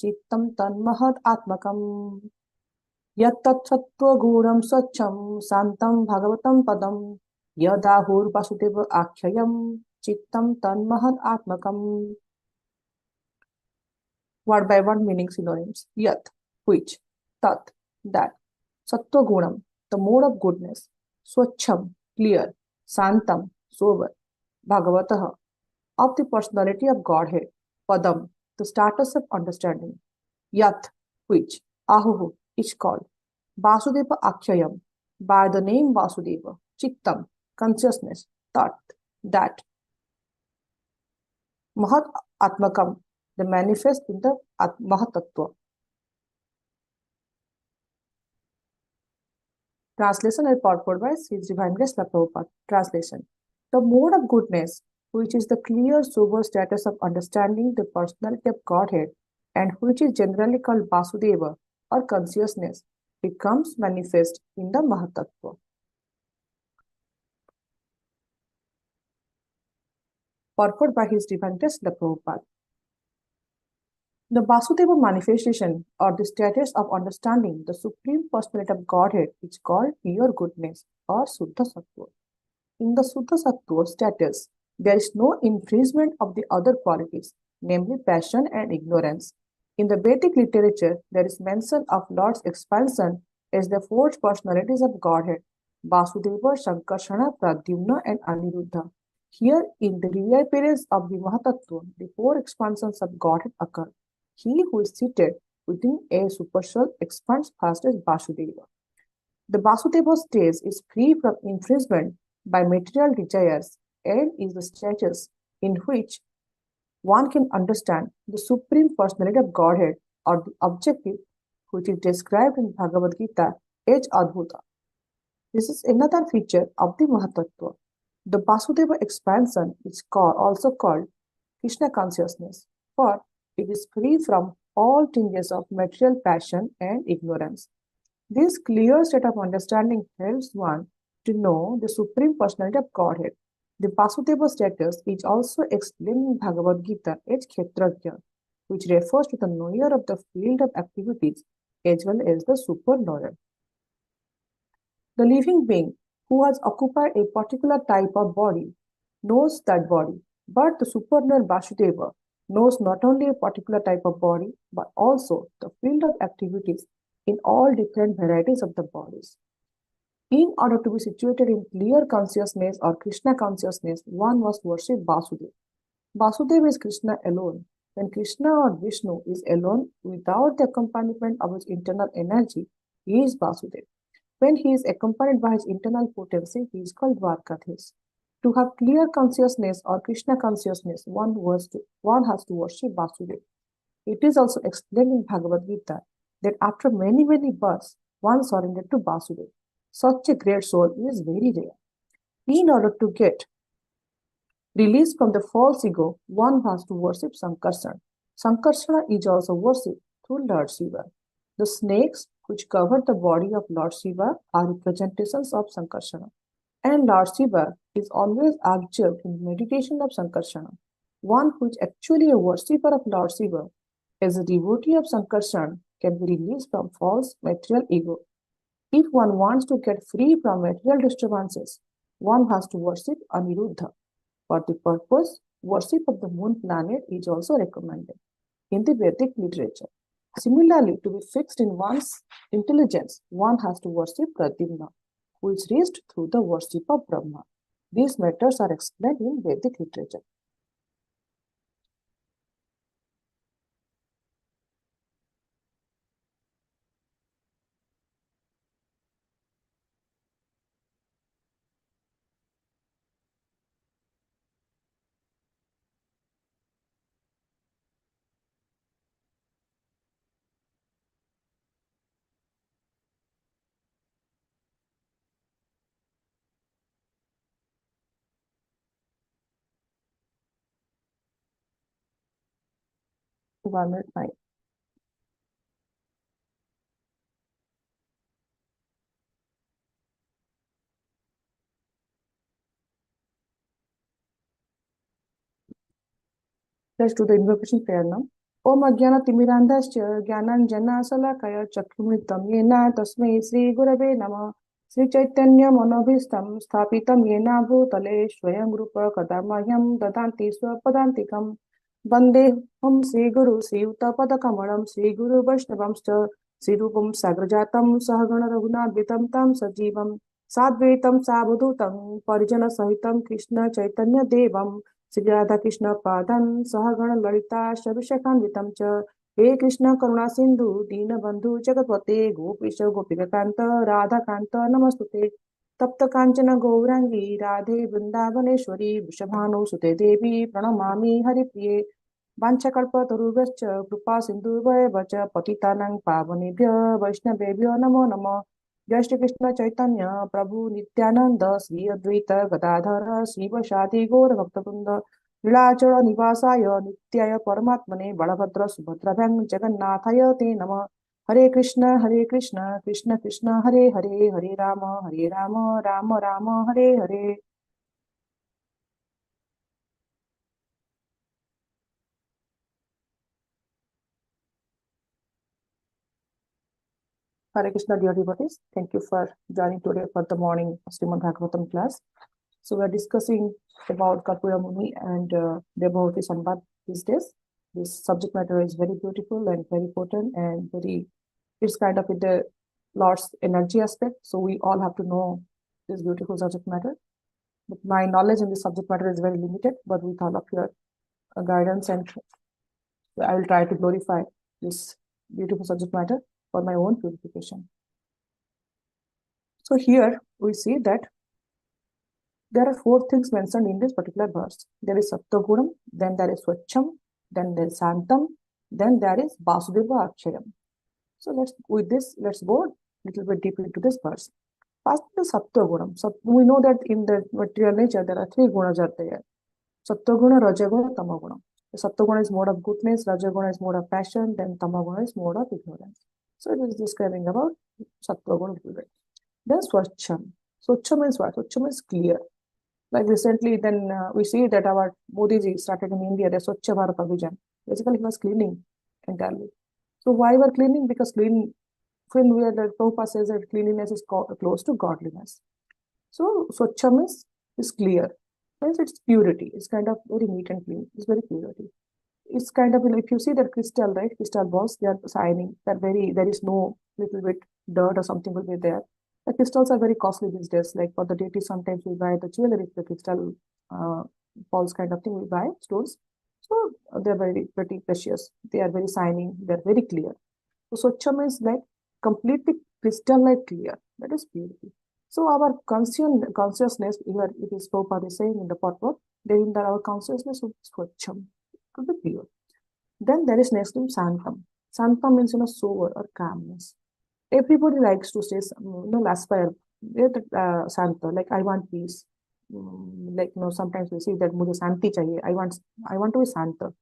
चित्तं तन्महत् आत्मकम् यत्तत्सत्त्वगुणं स्वच्छं शान्तं भगवतं पदं यदाहुर्वासुदेव आख्ययं चित्तं तन्महत् आत्मकम्. Word by word meaning synonyms. Yat, which. Tat, that. Sattva gunam, the mode of goodness. Swachham, clear. Santam, sober. Bhagavatah, of the personality of Godhead. Padam, the status of understanding. Yat, which. Ahuhu, is called. Vasudeva Akhyayam, by the name Vasudeva. Chittam, consciousness. Tat, that. Mahat Atmakam, the manifest in the Mahatattva. Translation and purport by His Divine Grace Prabhupada. Translation. The mode of goodness, which is the clear, sober status of understanding the personality of Godhead, and which is generally called Vasudeva or consciousness, becomes manifest in the Mahatattva. Purport by His Divine Grace Prabhupada. The Vasudeva manifestation or the status of understanding the Supreme Personality of Godhead is called pure goodness or Suddha Sattva. In the Suddha Sattva status, there is no infringement of the other qualities, namely passion and ignorance. In the Vedic literature, there is mention of Lord's expansion as the four personalities of Godhead, Vasudeva, Sankarsana, Pradyumna and Aniruddha. Here, in the reappearance of the Mahatattva, the four expansions of Godhead occur. He who is seated within a supercell expands fast as Vasudeva. The Vasudeva stage is free from infringement by material desires and is the status in which one can understand the Supreme Personality of Godhead or the objective which is described in Bhagavad Gita as Adbhuta. This is another feature of the Mahatattva. The Vasudeva expansion is also called Krishna consciousness, for it is free from all tinges of material passion and ignorance. This clear state of understanding helps one to know the Supreme Personality of Godhead. The Vasudeva status is also explained in Bhagavad Gita as Kshetrajna, which refers to the knower of the field of activities as well as the super-knower. The living being who has occupied a particular type of body knows that body, but the super-knower Vasudeva knows not only a particular type of body, but also the field of activities in all different varieties of the bodies. In order to be situated in clear consciousness or Krishna consciousness, one must worship Vasudeva. Vasudeva is Krishna alone. When Krishna or Vishnu is alone without the accompaniment of his internal energy, he is Vasudeva. When he is accompanied by his internal potency, he is called Dwarkadhish. To have clear consciousness or Krishna consciousness, one has to worship Vasudeva. It is also explained in Bhagavad Gita that after many births, one surrendered to Vasudeva. Such a great soul is very rare. In order to get released from the false ego, one has to worship Sankarsana. Sankarsana is also worshipped through Lord Shiva. The snakes which cover the body of Lord Shiva are representations of Sankarsana. And Lord Shiva is always observed in meditation of Sankarsana. One who is actually a worshipper of Lord Shiva, as a devotee of Sankarsana, can be released from false material ego. If one wants to get free from material disturbances, one has to worship Aniruddha. For the purpose, worship of the moon planet is also recommended in the Vedic literature. Similarly, to be fixed in one's intelligence, one has to worship Pradyumna, who is raised through the worship of Brahma. These matters are explained in Vedic literature. Environment 9. Let's do the invocation prayer now. ओम अज्ञानतिमिरान्धश्च ज्ञानाञ्जनशलाकया चक्षुरुन्मिलितं येन तस्मै श्रीगुरवे नमः। श्रीचैतन्यमनोभीष्टं स्थापितं येन भूतले स्वयं रूप कदा मह्यं ददाति स्वपदान्तिकं। वन्देऽहं श्रीगुरु श्रीयुतपदकमलं श्रीगुरुवैष्णवंश्च श्रीरूपं साग्रजातं सहगण रघुनाथान्वितं तं सजीवं साद्वैतं सावधूतं परिजनसहितं कृष्णचैतन्यदेवं श्रीराधाकृष्णपादं सहगण ललिता शविशखान्वितं च। हे कृष्ण करुणा सिंधु दीनबंधु जगतपते गोपीश गोपिकांत राधाकांत नमस्तुते। तप्त कांचन गौरांगी राधे वृंदावनेश्वरी वृषभानुसुते देवी प्रणमामि हरिप्रिये। वाञ्छाकल्पतरुभ्यश्च कृपा सिन्धुभ्येव च पतितानां पावनेभ्यः वैष्णवेभ्यो नमो नमः। जय श्री कृष्ण चैतन्य प्रभु नित्यानंद श्री अद्वैत गदाधर श्रीवशादि गौर भक्तवृंद लीलाचल निवासाय नित्याय परमात्मने बलभद्र सुभद्रभ्यां जगन्नाथाय ते नमः। हरे Krishna Krishna Krishna Hare Hare Hare Ram Ram Ram Hare Hare. Hare Krishna, dear devotees. Thank you for joining today for the morning Srimad Bhagavatam class. So we are discussing about Kapura Muni and Devavati Sambad these days. This subject matter is very beautiful and very potent and very, it's kind of in the Lord's energy aspect. So we all have to know this beautiful subject matter. But my knowledge in this subject matter is very limited, but with all of your guidance and I will try to glorify this beautiful subject matter for my own purification. So here we see that there are four things mentioned in this particular verse. There is Sattvagunam, then there is Swachham, then there is Santam, then there is Vasudeva Akshayam. So let's go a little bit deeper into this verse. First, the Sattvagunam. So we know that in the material nature there are three gunas are there. Sattva-guna, Raja-guna, Tama-guna. The Sattva-guna is mode of goodness, Raja-guna is mode of passion, then Tama-guna is mode of ignorance. So it is describing about Sattva-guna a little bit. Then Swachham. Swachham means what? Swachham is clear. Like recently, then we see that our Modi ji started in India, the Swachh Bharat Abhijan. Basically, he was cleaning entirely. So why we're cleaning? Because when we are, the Prabhupada says that cleanliness is close to godliness. So Swachham is clear. Means it's purity. It's kind of very neat and clean. It's very purity. It's kind of, if you see that crystal, right? Crystal balls, they are shining. There is no little bit dirt or something will be there. The crystals are very costly these days. Like for the deities, sometimes we buy the jewelry, the crystal balls kind of thing we buy, stones. So they're very pretty precious. They are very shining. They're very clear. So Swachham is like completely crystal-like clear. That is purity. So our consciousness, here it is Prabhupada is saying in the purport, that our consciousness is Swachham, to be pure. Then there is next name Santam. Santam means sober or calmness. Everybody likes to say, aspire, Santa, like I want peace. Like sometimes we see that mujhe Santi chahiye. I want to be Santa,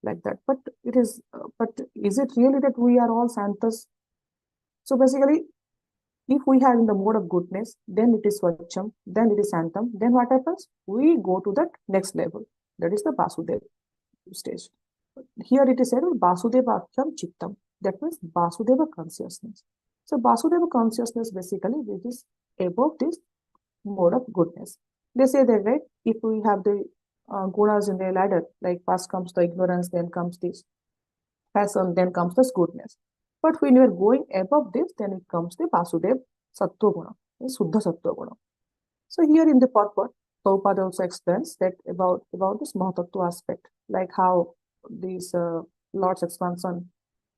like that. But is it really that we are all Santas? So basically, if we have in the mode of goodness, then it is Swachham, then it is Santam. Then what happens? We go to that next level. That is the Vasudeva stage. Here it is said Vasudeva Akhyam Chittam. That means Vasudeva consciousness. So Vasudeva consciousness basically which is above this mode of goodness. They say that, right? If we have the gunas in the ladder, like first comes the ignorance, then comes this passion, then comes this goodness. But when you are going above this, then it comes the Vasudeva Sattva Guna, the Suddha Sattva Guna. So here in the purport, Prabhupada also explains that about this Mahatattva aspect, like how this Lord's expansion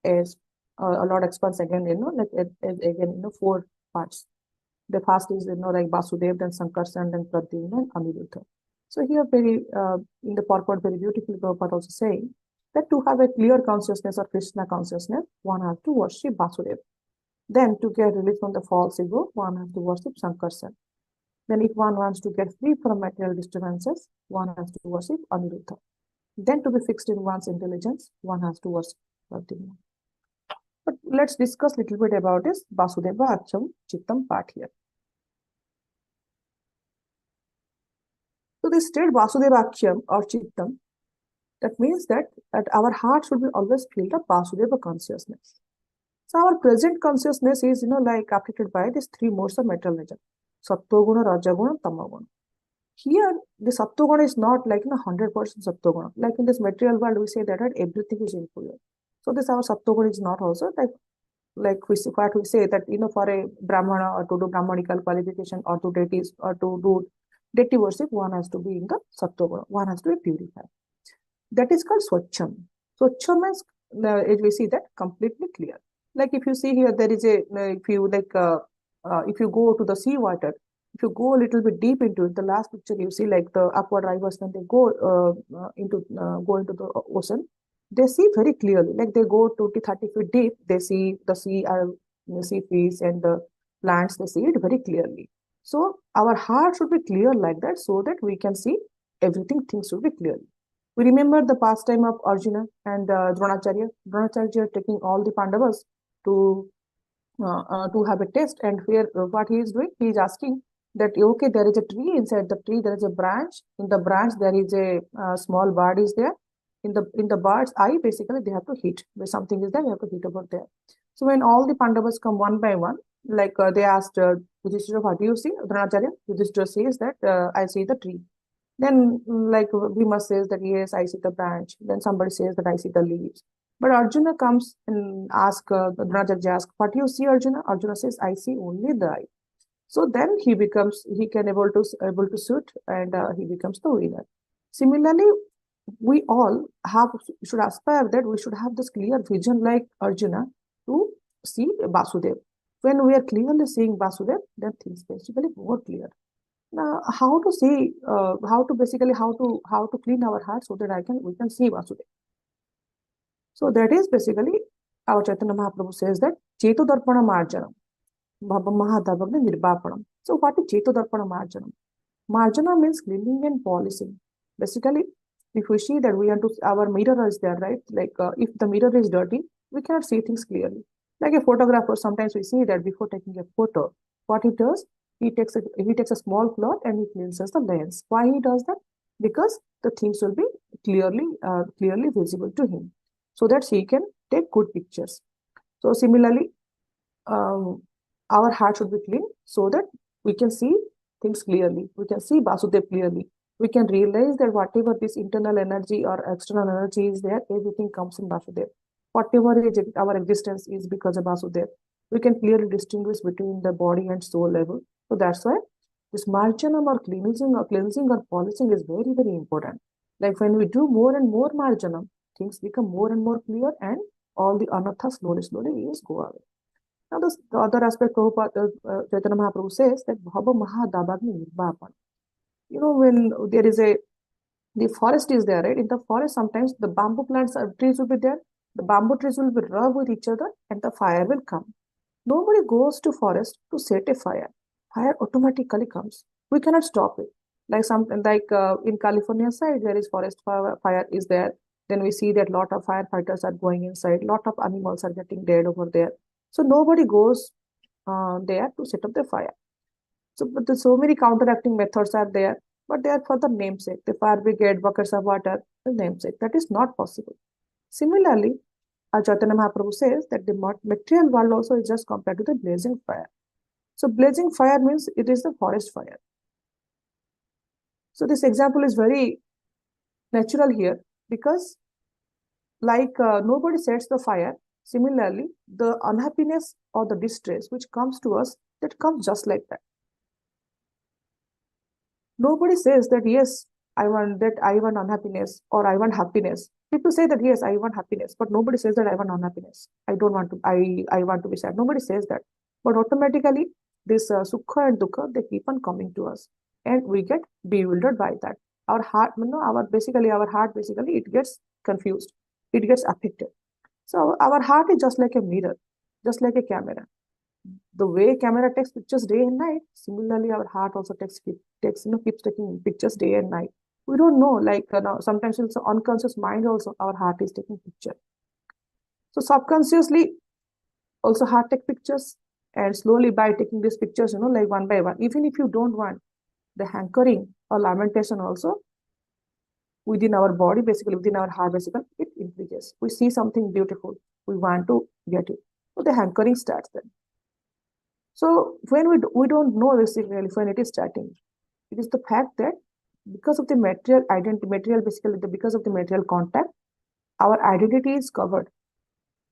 is a Lord expands again, again, four parts. The first is, like Vasudeva, then Sankarsana, then Pradyumna, and Aniruddha. So here very, in the purport, very beautifully, Prabhupada also saying that to have a clear consciousness or Krishna consciousness, one has to worship Vasudeva. Then to get relief from the false ego, one has to worship Sankarsana. Then if one wants to get free from material disturbances, one has to worship Aniruddha. Then to be fixed in one's intelligence, one has to worship Pradyumna. But let's discuss a little bit about this Vasudeva Akhyam Chittam part here. So this state Vasudeva Akhyam or Chittam That means that our heart should be always filled with Vasudeva consciousness. So our present consciousness is, like affected by these three modes of material nature: Sattva-guna, Raja-guna, Tama-guna. Here, the Sattva-guna is not like 100% Sattva-guna. Like in this material world, we say that right, everything is inferior. So this our Sattva-guna is not also like what we say that for a Brahmana or to do Brahmanical qualification or to deities or to do deity worship, one has to be in the Sattva-guna. One has to be purified. That is called Swachham. Swachham means, as we see that, completely clear. Like if you see here, there is a, if you go to the sea water, if you go a little bit deep into it, the last picture you see like the upward divers when they go into the ocean, they see very clearly. Like they go 20, 30 feet deep, they see the sea, sea fish and the plants, they see it very clearly. So our heart should be clear like that so that we can see everything, things should be clearly. We remember the pastime of Arjuna and Dronacharya. Dronacharya taking all the Pandavas to have a test, and here what he is doing, he is asking that okay, there is a tree, inside the tree there is a branch, in the branch there is a small bird is there, in the bird's eye basically they have to hit, where something is there, they have to hit over there. So when all the Pandavas come one by one, like they asked Yudhishthira, what do you see? Dronacharya, Yudhishthira says that I see the tree. Then like Bhima says that yes, I see the branch. Then somebody says that I see the leaves. But Arjuna comes and asks, Dronacharya asks, what do you see, Arjuna? Arjuna says, I see only the eye. So then he can able to shoot, and he becomes the winner. Similarly, we all should aspire that we should have this clear vision like Arjuna to see Vasudev. When we are clearly seeing Vasudev, then things basically more clear. Now, how to see, how to clean our heart so that we can see Vasudev. So that is basically our Chaitanya Mahaprabhu says that Cheto Darpana Marjanam, Bhava Mahadavagna Nirvapanam. So what is Cheto Darpana Marjanam? Marjana means cleaning and polishing. Basically, if we see that our mirror is there, right? Like if the mirror is dirty, we cannot see things clearly. Like a photographer, sometimes we see that before taking a photo, what he does, he takes a small cloth and he cleanses the lens. Why he does that? Because the things will be clearly visible to him, so that he can take good pictures. So similarly, our heart should be clean so that we can see things clearly. We can see Vasudev clearly. We can realize that whatever this internal energy or external energy is there, everything comes in Vasudev. Whatever is our existence is because of Vasudev. We can clearly distinguish between the body and soul level. So that's why this marjanam or cleansing or polishing is very, very important. Like when we do more and more marjanam, things become more and more clear, and all the anartha slowly is go away. Now the other aspect of Chaitanya Mahaprabhu says that Bhava Mahadabagni Nirvapan. When there is the forest is there, right? In the forest, sometimes the bamboo plants or trees will be there. The bamboo trees will be rub with each other and the fire will come. Nobody goes to forest to set a fire. Fire automatically comes. We cannot stop it. Like in California side, there is forest fire is there. Then we see that lot of firefighters are going inside. Lot of animals are getting dead over there. So nobody goes there to set up the fire. But so many counteracting methods are there, but they are for the namesake. The fire brigade, buckets of water, the namesake. That is not possible. Similarly, Chaitanya Mahaprabhu says that the material world also is just compared to the blazing fire. So blazing fire means it is the forest fire. So this example is very natural here because like nobody sets the fire. Similarly, the unhappiness or the distress which comes to us, that comes just like that. Nobody says that, yes, I want unhappiness or I want happiness. People say that, yes, I want happiness, but nobody says that I want unhappiness. I want to be sad. Nobody says that. But automatically, this sukha and dukkha, they keep on coming to us. And we get bewildered by that. Our heart, it gets confused. It gets affected. So our heart is just like a mirror, just like a camera. The way camera takes pictures day and night, similarly our heart also keeps taking pictures day and night. We don't know, like sometimes it's unconscious mind also, our heart is taking picture. So subconsciously also heart take pictures, and slowly by taking these pictures, like one by one, even if you don't want the hankering or lamentation also, within our body, basically within our heart, basically it increases. We see something beautiful, we want to get it. So the hankering starts then. So when we don't know basically when it is starting, it is the fact that because of the material identity, because of the material contact, our identity is covered.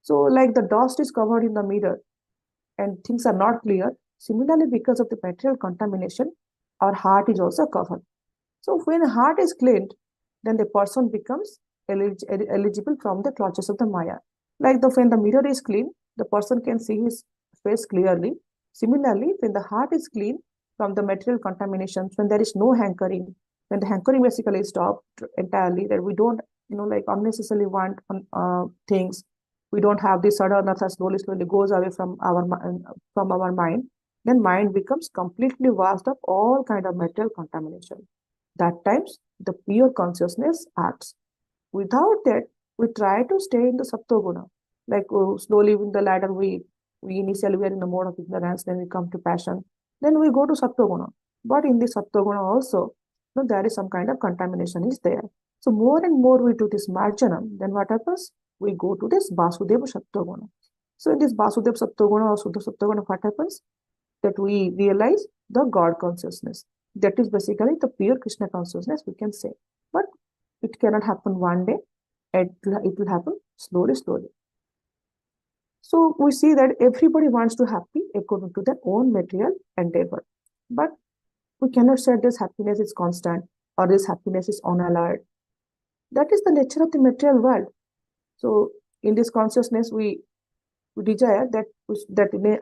So like the dust is covered in the mirror and things are not clear. Similarly, because of the material contamination, our heart is also covered. So when the heart is cleaned, then the person becomes eligible from the clutches of the Maya. Like when the mirror is clean, the person can see his face clearly. Similarly, when the heart is clean from the material contamination, when there is no hankering, when the hankering basically stopped entirely, that we don't, like unnecessarily want things, we don't have this sudden or slowly goes away from our mind, then mind becomes completely vast of all kind of material contamination. That times the pure consciousness acts. Without that, we try to stay in the Saptoguna. Like slowly in the ladder, we initially we are in the mode of ignorance, then we come to passion, then we go to Saptoguna. But in the Saptoguna also, there is some kind of contamination is there. So more and more we do this marjanam, then what happens? We go to this Vasudeva Saptoguna. So in this Vasudeva Saptoguna or Suddha Saptoguna, what happens? That we realize the God consciousness. That is basically the pure Krishna consciousness, we can say. But it cannot happen one day. It will happen slowly. So we see that everybody wants to happy according to their own material endeavor. But we cannot say this happiness is constant or this happiness is on alert. That is the nature of the material world. So in this consciousness, we desire that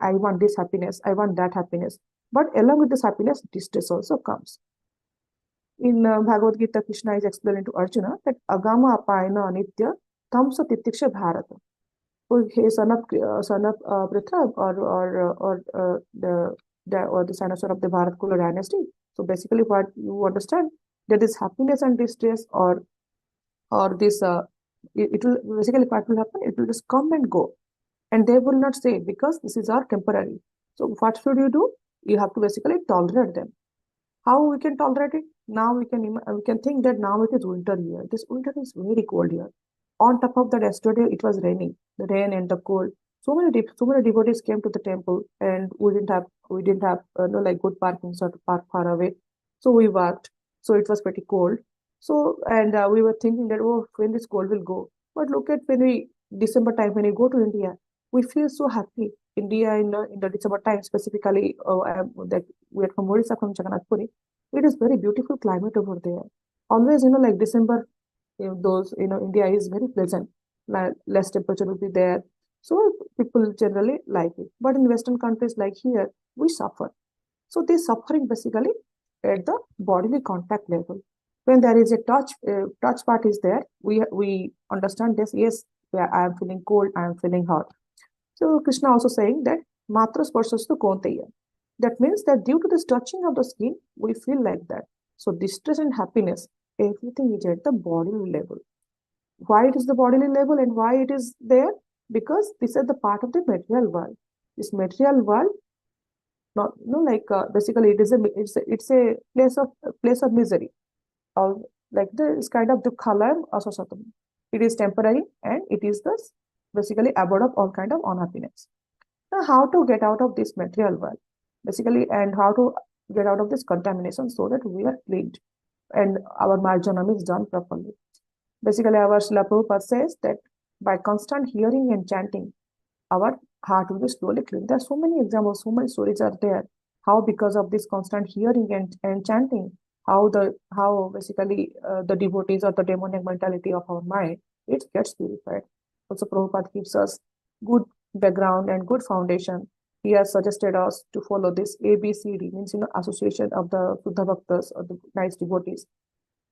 I want this happiness, I want that happiness. But along with this happiness, distress also comes. In Bhagavad Gita, Krishna is explaining to Arjuna that agama apayana anitya tamsa titiksha bharata. So he son of Prithra or the son of the Bharat Kula dynasty. So basically, what you understand that this happiness and distress or this it will basically what will happen? It will just come and go. And they will not say because this is our temporary. So what should you do? You have to basically tolerate them. How we can tolerate it? Now we can think that now it is winter here. This winter is very cold here. On top of that, yesterday it was raining. The rain and the cold. So many devotees came to the temple, and we didn't have like good parking, so to park far away. So we walked. So it was pretty cold. So and we were thinking that when this cold will go. But look at December time when we go to India, we feel so happy. India in the December time specifically, that we are from Odisha, from Jagannath Puri. It is very beautiful climate over there. Always, like December, India is very pleasant. Less temperature will be there. So people generally like it. But in Western countries like here, we suffer. So this suffering basically at the bodily contact level. When there is a touch part is there, we understand this. Yes, I am feeling cold, I am feeling hot. So Krishna also saying that matra sparsastu konteya. That means that due to this touching of the skin, we feel like that. So distress and happiness, everything is at the bodily level. Why it is the bodily level and why it is there? Because this is the part of the material world. This material world, not basically it's a place of misery, or like this kind of dukhalam asasatam. It is temporary and it is this basically abode of all kind of unhappiness. Now, how to get out of this material world, basically, and how to get out of this contamination so that we are cleaned and our marjanam is done properly. Basically, our Srila Prabhupada says that by constant hearing and chanting, our heart will be slowly cleaned. There are so many examples, so many stories are there. How because of this constant hearing and chanting, how basically the devotees or the demonic mentality of our mind, it gets purified. Also, Prabhupada gives us good background and good foundation. He has suggested us to follow this ABCD, means association of the Buddha Bhaktas or the nice devotees.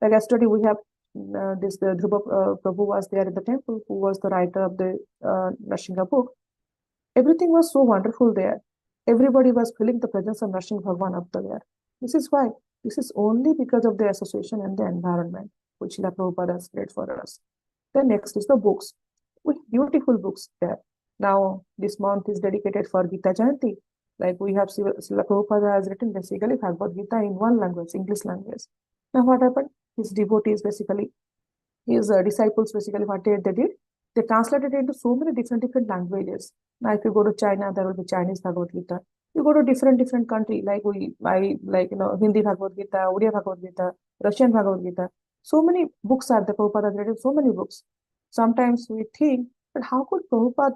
Like yesterday we have the Dhruva Prabhu was there in the temple, who was the writer of the Narsingha book. Everything was so wonderful there. Everybody was feeling the presence of Narsingh Bhagwan up there. This is why. This is only because of the association and the environment which Srila Prabhupada has created for us. Then next is the books. With beautiful books there. Now this month is dedicated for Gita Jayanti. Like we have Srila Prabhupada has written basically Bhagavad Gita in one language, English language. Now what happened? His devotees basically his disciples basically what they did, they translated it into so many different languages. Now, if you go to China, there will be Chinese Bhagavad Gita. You go to different country, like Hindi Bhagavad Gita, Odia Bhagavad Gita, Russian Bhagavad Gita. So many books are there. Prabhupada has written so many books. Sometimes we think, but how could Prabhupada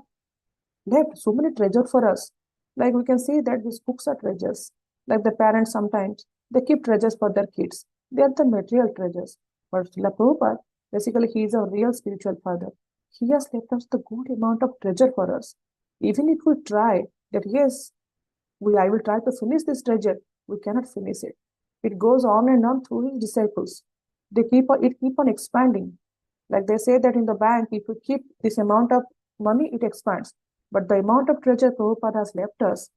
left so many treasure for us? Like we can see that these books are treasures. Like the parents sometimes they keep treasures for their kids. They are the material treasures. But Srila Prabhupada, basically, he is a real spiritual father. He has left us the good amount of treasure for us. Even if we try that, yes, I will try to finish this treasure, we cannot finish it. It goes on and on through his disciples. It keep on expanding. Like they say that in the bank, if you keep this amount of money, it expands. But the amount of treasure Prabhupada has left us,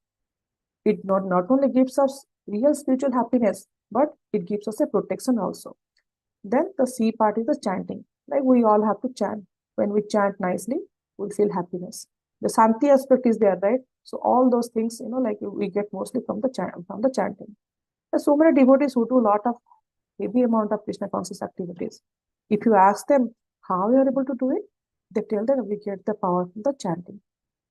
it not only gives us real spiritual happiness, but it gives us a protection also. Then the C part is the chanting. Like we all have to chant. When we chant nicely, we feel happiness. The Santi aspect is there, right? So all those things, like we get mostly from the chanting. There's so many devotees who do a lot of heavy amount of Krishna conscious activities. If you ask them how you are able to do it, they tell that we get the power from the chanting.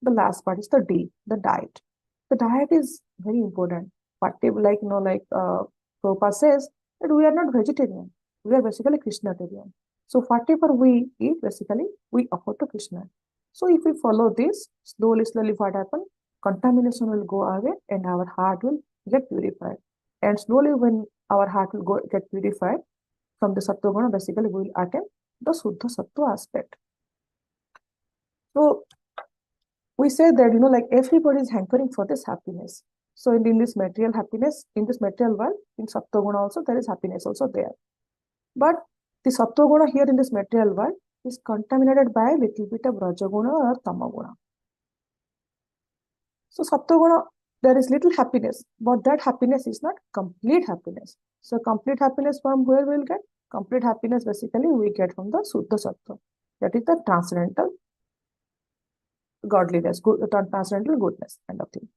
The last part is the D, the diet. The diet is very important. But Prabhupada says that we are not vegetarian. We are basically Krishnatarian. So whatever we eat, basically, we offer to Krishna. So if we follow this, slowly what happens? Contamination will go away and our heart will get purified. And slowly when our heart will get purified from the Sattva Guna, basically we will attain the Suddha Sattva aspect. So we say that, like everybody is hankering for this happiness. So in this material happiness, in this material world, in Sattva Guna also, there is happiness also there. But the Sattva Guna here in this material world is contaminated by a little bit of Rajaguna or Tamaguna. So Sattva Guna, there is little happiness, but that happiness is not complete happiness. So complete happiness from where we will get? Complete happiness basically we get from the Suddha Sattva. That is the transcendental godliness, transcendental goodness kind of thing.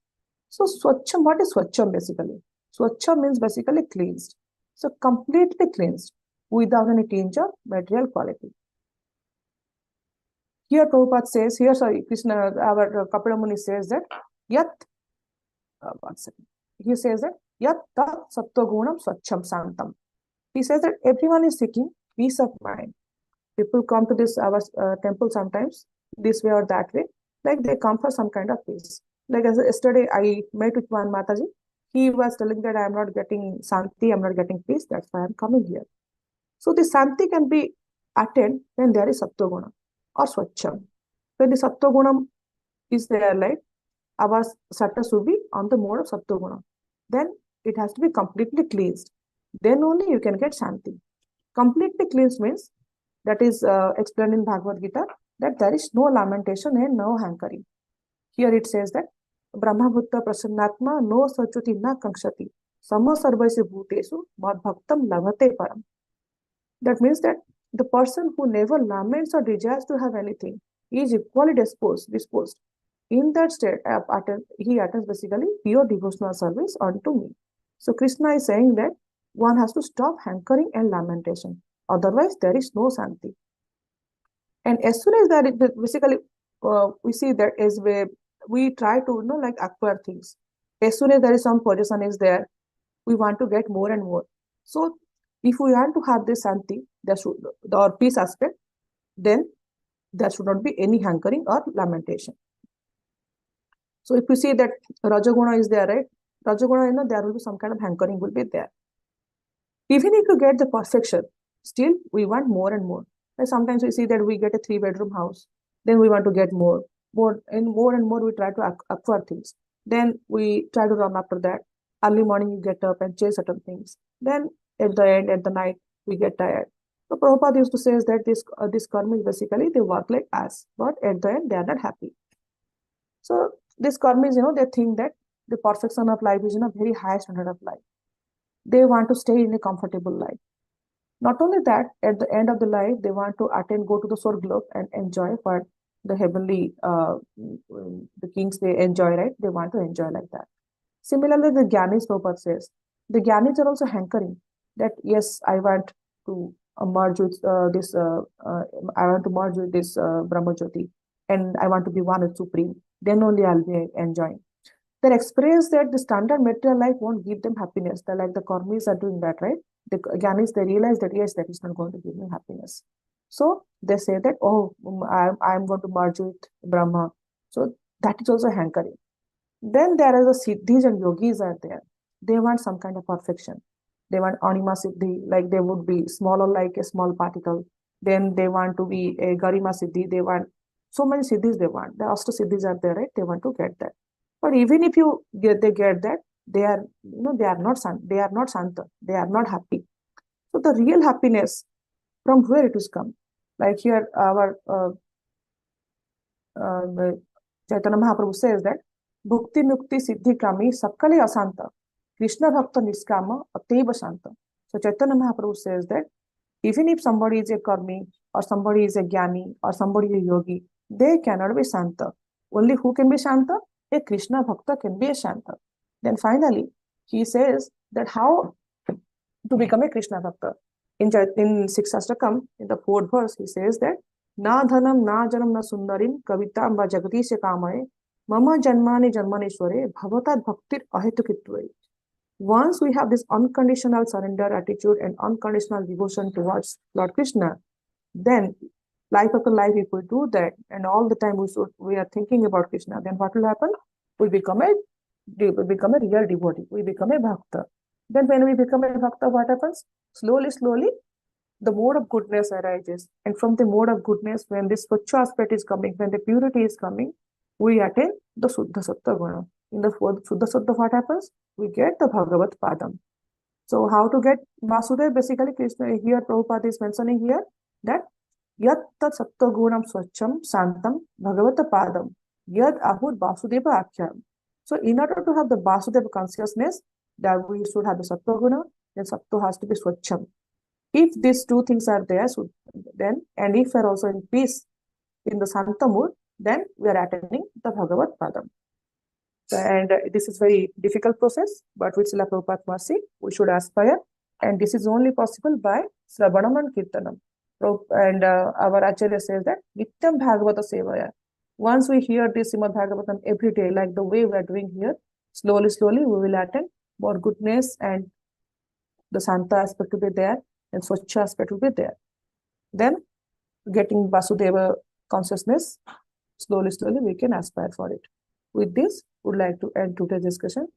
So Swachham, what is Swachham basically? Swachham means basically cleansed. So completely cleansed without any tinge of material quality. Here Prabhupada says, Krishna, our Kapila Muni says that, one second. He says that, Yat tat sattva gunam swachham santam. He says that everyone is seeking peace of mind. People come to this our temple sometimes, this way or that way, like they come for some kind of peace. Like as yesterday, I met with one Mataji. He was telling that I am not getting Santi, I am not getting peace, that's why I am coming here. So the Santi can be attained when there is Sattva Guna or Swachham. When the Sattva Guna is there, like our satta should be on the mode of Sattva Guna. Then it has to be completely cleansed. Then only you can get Santi. Completely cleansed means, that is explained in Bhagavad Gita, that there is no lamentation and no hankering. Here it says that Brahma Bhutta Prasannatma no sachuti na kankshati sama sarvaisi bhutesu mad bhaktam labhate param. That means that the person who never laments or desires to have anything is equally disposed. In that state, he attends basically pure devotional service unto me. So Krishna is saying that one has to stop hankering and lamentation. Otherwise, there is no Santi. And as soon as that, basically, we see that as we try to, acquire things. As soon as there is some possession is there, we want to get more and more. So if we want to have this Santi, or peace aspect, then there should not be any hankering or lamentation. So if you see that Rajaguna is there, right? Rajaguna, there will be some kind of hankering will be there. Even if you get the perfection, still we want more and more. Like sometimes we see that we get a 3-bedroom house, then we want to get more and more we try to acquire things. Then we try to run after that. Early morning you get up and chase certain things. Then at the end, at the night, we get tired. So Prabhupada used to say that this karma is basically, they work like us, but at the end, they are not happy. So this karma is, they think that the perfection of life is, very high standard of life. They want to stay in a comfortable life. Not only that, at the end of the life, they want to go to the Swargalok and enjoy what the heavenly, the kings, they enjoy, right? They want to enjoy like that. Similarly, the Gyanis, Prabhupada says, the Gyanis are also hankering that, yes, I want to merge with this. I want to merge with this Brahma Jyoti, and I want to be one with Supreme. Then only I'll be enjoying. They experience that the standard material life won't give them happiness. They're like the karmis are doing that, right? The Gyanis, they realize that yes, that is not going to give me happiness. So they say that, oh, I'm going to merge with Brahma. So that is also hankering. Then there are the siddhis and yogis are there. They want some kind of perfection. They want anima siddhi, like they would be smaller like a small particle. Then they want to be a garima siddhi. They want so many siddhis they want. The ashta siddhis are there, right? They want to get that. But even if they get that, they are they are not santa. They are not happy. So the real happiness, from where it is come? Like here, our Chaitanya Mahaprabhu says that Bhukti Mukti Siddhi Kami Sakale Asanta Krishna Bhakta Niskama Ateva Shanta. So Chaitanya Mahaprabhu says that even if somebody is a karmi or somebody is a jnani or somebody is a yogi, they cannot be Shanta. Only who can be Shanta? A Krishna Bhakta can be a Shanta. Then finally, he says that how to become a Krishna Bhakta. In 6th Ashtakam, in the 4th verse, he says that Na dhanam na janam na sundarim kavitam va jagadisya kamaye mama janmani janmaneshware bhavatat bhaktir ahetukitve. Once we have this unconditional surrender attitude and unconditional devotion towards Lord Krishna, then life after life, if we do that, and all the time we are thinking about Krishna, then what will happen? We become a real devotee. We become a bhakta. Then when we become a bhakta, what happens? Slowly, the mode of goodness arises. And from the mode of goodness, when this Swacha aspect is coming, when the purity is coming, we attain the Suddha Sattva Guna. In the Suddha Sattva, what happens? We get the Bhagavat Padam. So how to get Vasudeva? Basically, Krishna here, Prabhupada is mentioning here that Yat Tat Sattva Gunam Swacham Santam Bhagavata Padam Yad Ahud Vasudeva Akhyam. So in order to have the Vasudeva consciousness, that we should have the Sattva Guna, then Sattva has to be Swacham. If these two things are there, so then, and if we are also in peace in the Santa mood, then we are attaining the Bhagavat Padam. And this is very difficult process, but with Srila Prabhupada's mercy, we should aspire. And this is only possible by Sravanam and Kirtanam. And our Acharya says that Nityam Bhagavata Sevaya. Once we hear this Srimad Bhagavatam every day, like the way we are doing here, slowly, we will attain more goodness, and the Santa aspect will be there, and Swachha aspect will be there. Then, getting Vasudeva consciousness, slowly, we can aspire for it. With this, would like to end today's discussion.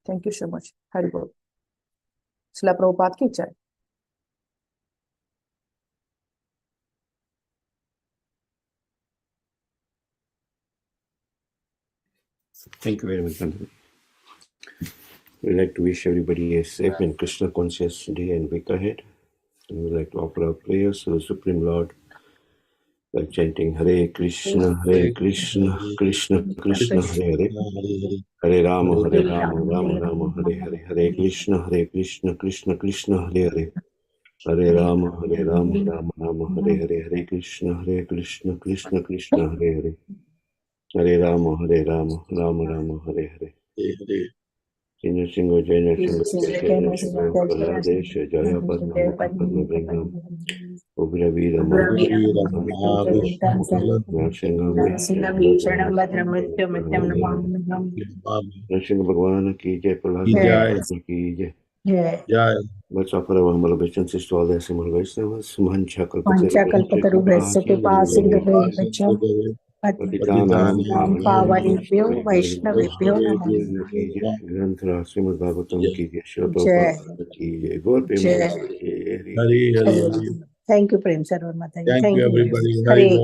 Thank you so much. Hari Bol. Srila Prabhupada ki jai. Thank you very much, Gandhi. We'd like to wish everybody a safe and Krishna conscious day and week ahead. And we'd like to offer our prayers to the Supreme Lord by chanting Hare Krishna, Krishna Krishna, Hare Hare, Hare Rama, Rama Rama, Hare Hare, Hare Krishna, Krishna Krishna, Hare Hare, Hare Rama, Rama Rama, Hare Hare, Hare Krishna, Krishna Krishna, Hare Hare, Hare Rama, Rama Rama, Hare Hare. Jai Singh, Jai Singh, Bangladesh, Jaya Padma Bringam, Ugra Veera Nrsimha Bhagwan ki Jai, Prahlad ki Jai. Let's offer our humble obeisances to all the assembled Vaishnavas. Mancha Kalpataru Kripa Sindhu Patitanam Pavanebhyo Vaishnavebhyo Granth Srimad Bhagavatam ki Jai, Srila Prabhupada ki Jai, Gaur Premanand ki Jai. Thank you, Prem Sarva Mataji. Thank you, everybody. Hare